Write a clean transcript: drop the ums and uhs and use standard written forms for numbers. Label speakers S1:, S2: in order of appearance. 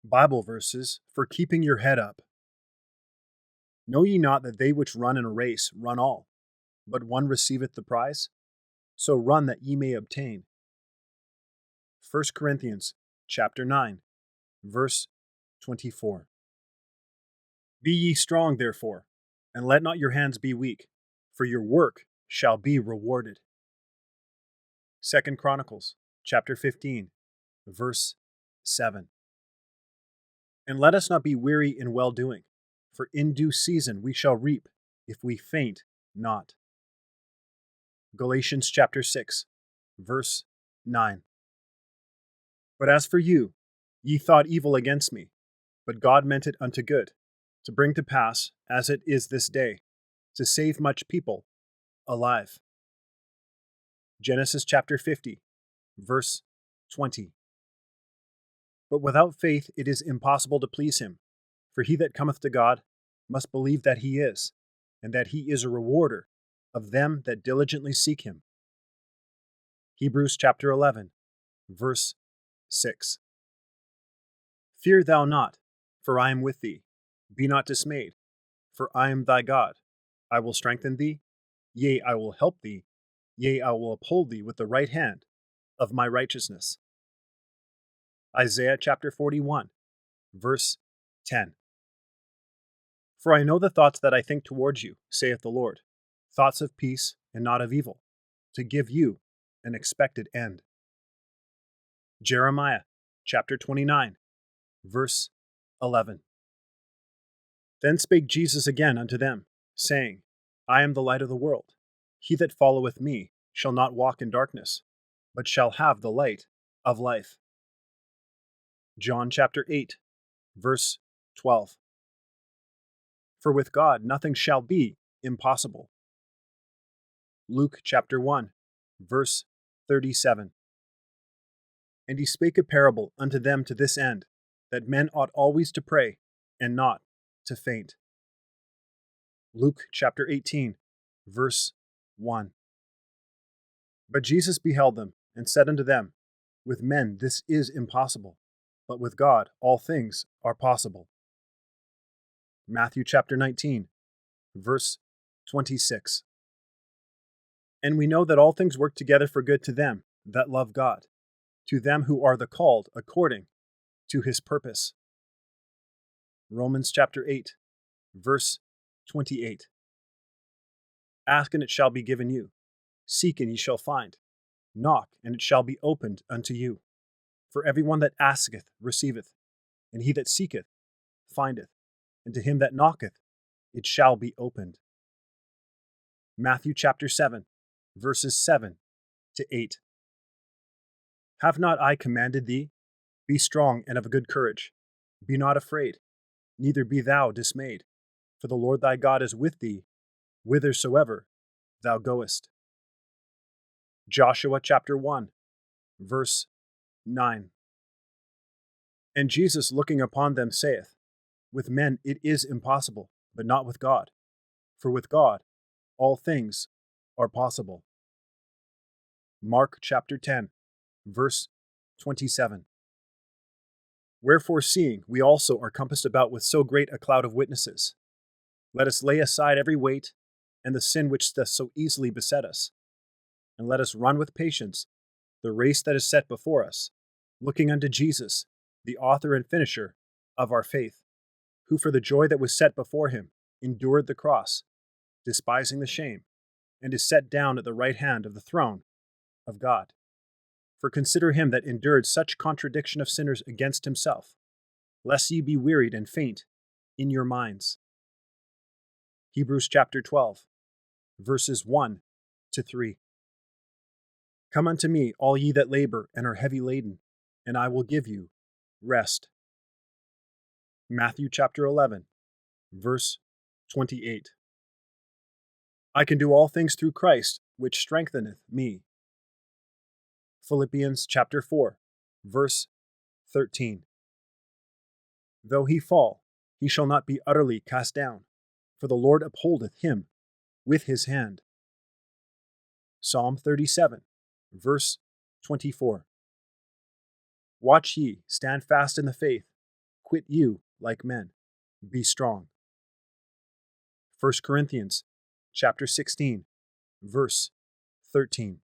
S1: Bible verses for keeping your head up. Know ye not that they which run in a race run all, but one receiveth the prize? So run that ye may obtain. 1 Corinthians chapter 9, verse 24. Be ye strong, therefore, and let not your hands be weak, for your work shall be rewarded. 2 Chronicles chapter 15, verse 7. And let us not be weary in well-doing, for in due season we shall reap, if we faint not. Galatians chapter 6, verse 9. But as for you, ye thought evil against me, but God meant it unto good, to bring to pass, as it is this day, to save much people alive. Genesis chapter 50, verse 20. But without faith it is impossible to please him, for he that cometh to God must believe that he is, and that he is a rewarder of them that diligently seek him. Hebrews chapter 11, verse 6. Fear thou not, for I am with thee. Be not dismayed, for I am thy God. I will strengthen thee, yea, I will help thee, yea, I will uphold thee with the right hand of my righteousness. Isaiah chapter 41, verse 10. For I know the thoughts that I think towards you, saith the Lord, thoughts of peace and not of evil, to give you an expected end. Jeremiah chapter 29, verse 11. Then spake Jesus again unto them, saying, I am the light of the world. He that followeth me shall not walk in darkness, but shall have the light of life. John chapter 8, verse 12. For with God nothing shall be impossible. Luke chapter 1, verse 37. And he spake a parable unto them to this end, that men ought always to pray, and not to faint. Luke chapter 18, verse 1. But Jesus beheld them, and said unto them, With men this is impossible, but with God all things are possible. Matthew chapter 19, verse 26. And we know that all things work together for good to them that love God, to them who are the called according to his purpose. Romans chapter 8, verse 28. Ask and it shall be given you. Seek and ye shall find. Knock and it shall be opened unto you. For everyone that asketh receiveth, and he that seeketh findeth, and to him that knocketh it shall be opened. Matthew chapter 7, verses 7 to 8. Have not I commanded thee? Be strong and of a good courage. Be not afraid, neither be thou dismayed, for the Lord thy God is with thee, whithersoever thou goest. Joshua chapter 1, verse 9. And Jesus looking upon them saith, With men it is impossible, but not with God. For with God all things are possible. Mark chapter 10, verse 27. Wherefore seeing we also are compassed about with so great a cloud of witnesses, let us lay aside every weight and the sin which doth so easily beset us, and let us run with patience the race that is set before us, looking unto Jesus, the author and finisher of our faith, who for the joy that was set before him endured the cross, despising the shame, and is set down at the right hand of the throne of God. For consider him that endured such contradiction of sinners against himself, lest ye be wearied and faint in your minds. Hebrews chapter 12, verses 1 to 3. Come unto me, all ye that labor and are heavy laden, and I will give you rest. Matthew chapter 11, verse 28. I can do all things through Christ, which strengtheneth me. Philippians chapter 4, verse 13. Though he fall, he shall not be utterly cast down, for the Lord upholdeth him with his hand. Psalm 37, verse 24. Watch ye, stand fast in the faith, Quit you like men. Be strong. 1 Corinthians chapter 16, verse 13.